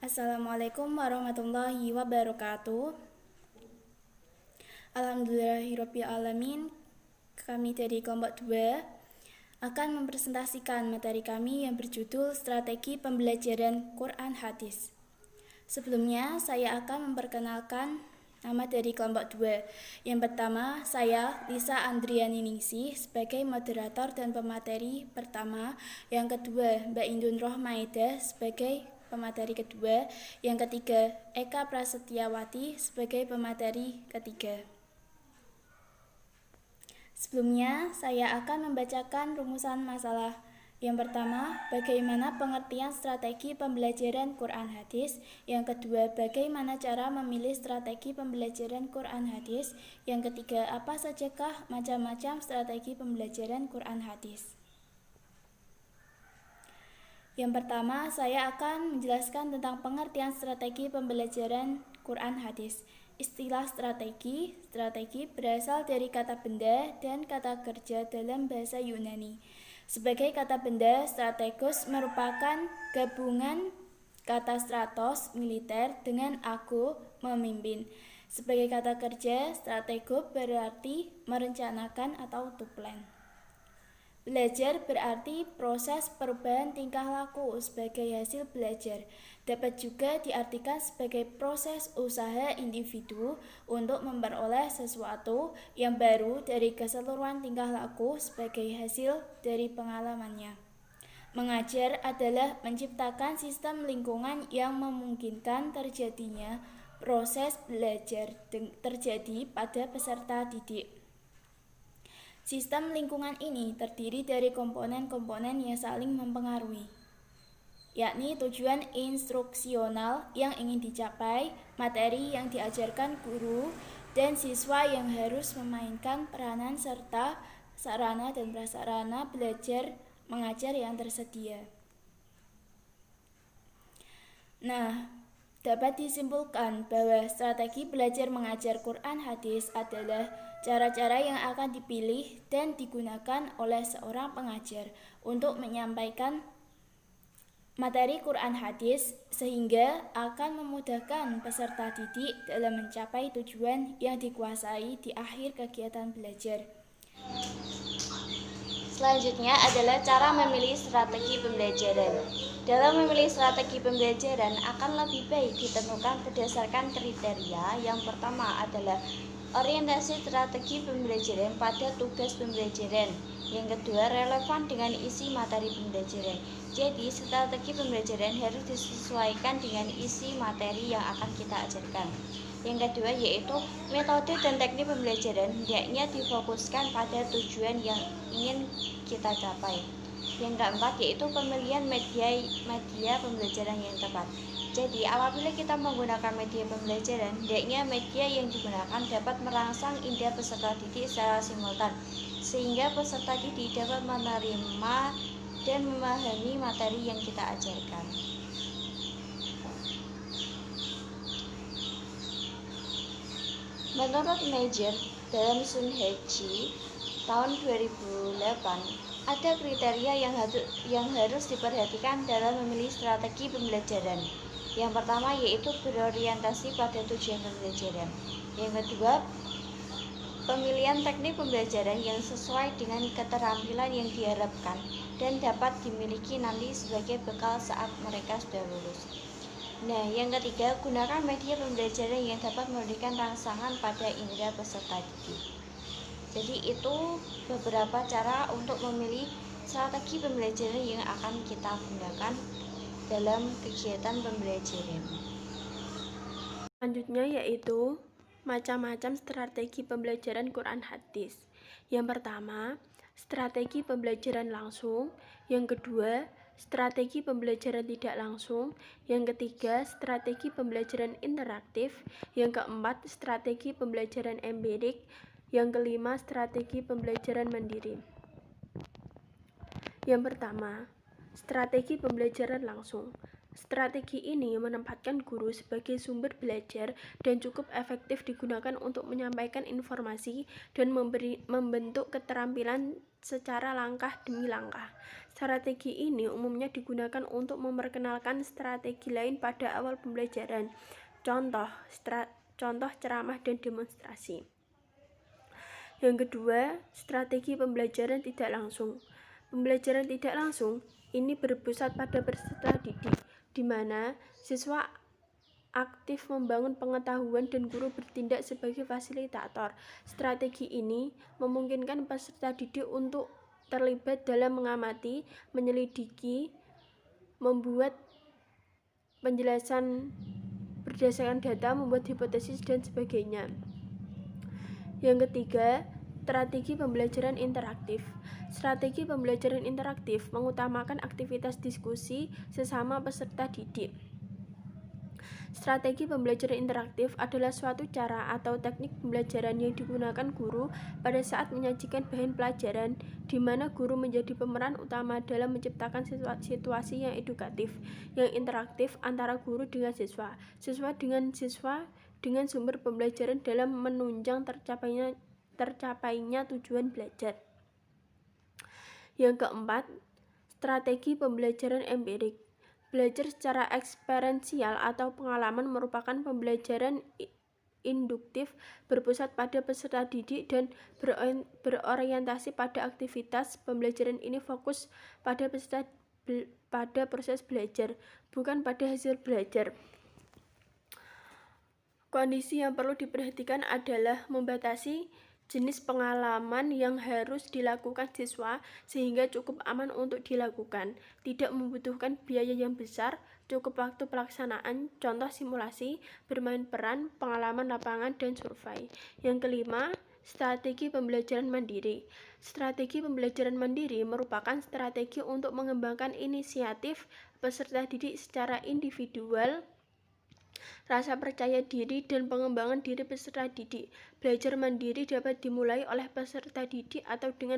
Assalamualaikum warahmatullahi wabarakatuh. Alhamdulillahirrabbilalamin. Kami dari kelompok 2 akan mempresentasikan materi kami yang berjudul Strategi Pembelajaran Quran Hadis. Sebelumnya, saya akan memperkenalkan nama dari kelompok 2. Yang pertama, saya Lisa Andriani Ningsih sebagai moderator dan pemateri pertama. Yang kedua, Mbak Indun Rohmaida sebagai pemateri kedua. Yang ketiga, Eka Prasetyawati sebagai pemateri ketiga. Sebelumnya, saya akan membacakan rumusan masalah. Yang pertama, bagaimana pengertian strategi pembelajaran Quran Hadis. Yang kedua, bagaimana cara memilih strategi pembelajaran Quran Hadis. Yang ketiga, apa sajakah macam-macam strategi pembelajaran Quran Hadis. Yang pertama, saya akan menjelaskan tentang pengertian strategi pembelajaran Quran Hadis. Istilah strategi berasal dari kata benda dan kata kerja dalam bahasa Yunani. Sebagai kata benda, strategos merupakan gabungan kata stratos, militer, dengan ago, memimpin. Sebagai kata kerja, stratego berarti merencanakan atau to plan. Belajar berarti proses perubahan tingkah laku sebagai hasil belajar. Dapat juga diartikan sebagai proses usaha individu untuk memperoleh sesuatu yang baru dari keseluruhan tingkah laku sebagai hasil dari pengalamannya. Mengajar adalah menciptakan sistem lingkungan yang memungkinkan terjadinya proses belajar terjadi pada peserta didik. Sistem lingkungan ini terdiri dari komponen-komponen yang saling mempengaruhi, yakni tujuan instruksional yang ingin dicapai, materi yang diajarkan guru, dan siswa yang harus memainkan peranan serta sarana dan prasarana belajar mengajar yang tersedia. Nah, dapat disimpulkan bahwa strategi belajar mengajar Quran Hadis adalah cara-cara yang akan dipilih dan digunakan oleh seorang pengajar untuk menyampaikan materi Quran Hadis sehingga akan memudahkan peserta didik dalam mencapai tujuan yang dikuasai di akhir kegiatan belajar. Selanjutnya adalah cara memilih strategi pembelajaran. Dalam memilih strategi pembelajaran akan lebih baik ditentukan berdasarkan kriteria. Yang pertama adalah orientasi strategi pembelajaran pada tugas pembelajaran. Yang kedua, relevan dengan isi materi pembelajaran. Jadi, strategi pembelajaran harus disesuaikan dengan isi materi yang akan kita ajarkan. Yang kedua yaitu metode dan teknik pembelajaran hendaknya difokuskan pada tujuan yang ingin kita capai. Yang keempat yaitu pemilihan media pembelajaran yang tepat. Jadi apabila kita menggunakan media pembelajaran, hendaknya media yang digunakan dapat merangsang indera peserta didik secara simultan, sehingga peserta didik dapat menerima dan memahami materi yang kita ajarkan. Menurut Major dalam Sunheji tahun 2008, ada kriteria yang harus diperhatikan dalam memilih strategi pembelajaran. Yang pertama yaitu berorientasi pada tujuan pembelajaran. Yang kedua, pemilihan teknik pembelajaran yang sesuai dengan keterampilan yang diharapkan dan dapat dimiliki nanti sebagai bekal saat mereka sudah lulus. Nah, yang ketiga, gunakan media pembelajaran yang dapat memberikan rangsangan pada indera peserta didik. Jadi itu beberapa cara untuk memilih strategi pembelajaran yang akan kita gunakan dalam kegiatan pembelajaran. Selanjutnya yaitu macam-macam strategi pembelajaran Quran Hadis. Yang pertama, strategi pembelajaran langsung. Yang kedua, strategi pembelajaran tidak langsung. Yang ketiga, strategi pembelajaran interaktif. Yang keempat, strategi pembelajaran empirik. Yang kelima, strategi pembelajaran mandiri. Yang pertama, strategi pembelajaran langsung. Strategi ini menempatkan guru sebagai sumber belajar dan cukup efektif digunakan untuk menyampaikan informasi dan membentuk keterampilan secara langkah demi langkah. Strategi ini umumnya digunakan untuk memperkenalkan strategi lain pada awal pembelajaran. Contoh ceramah dan demonstrasi. Yang kedua, strategi pembelajaran tidak langsung. Pembelajaran tidak langsung ini berpusat pada peserta didik, di mana siswa aktif membangun pengetahuan dan guru bertindak sebagai fasilitator. Strategi ini memungkinkan peserta didik untuk terlibat dalam mengamati, menyelidiki, membuat penjelasan berdasarkan data, membuat hipotesis, dan sebagainya. Yang ketiga, strategi pembelajaran interaktif. Strategi pembelajaran interaktif mengutamakan aktivitas diskusi sesama peserta didik. Strategi pembelajaran interaktif adalah suatu cara atau teknik pembelajaran yang digunakan guru pada saat menyajikan bahan pelajaran, di mana guru menjadi pemeran utama dalam menciptakan situasi yang edukatif, yang interaktif antara guru dengan siswa, siswa dengan sumber pembelajaran dalam menunjang tercapainya tujuan belajar. Yang keempat, strategi pembelajaran empirik. Belajar secara eksperensial atau pengalaman merupakan pembelajaran induktif berpusat pada peserta didik dan berorientasi pada aktivitas. Pembelajaran ini fokus pada proses belajar, bukan pada hasil belajar. Kondisi yang perlu diperhatikan adalah membatasi jenis pengalaman yang harus dilakukan siswa sehingga cukup aman untuk dilakukan, tidak membutuhkan biaya yang besar, cukup waktu pelaksanaan, contoh simulasi, bermain peran, pengalaman lapangan, dan survei. Yang kelima, strategi pembelajaran mandiri. Strategi pembelajaran mandiri merupakan strategi untuk mengembangkan inisiatif peserta didik secara individual, rasa percaya diri, dan pengembangan diri peserta didik. Belajar mandiri dapat dimulai oleh peserta didik atau dengan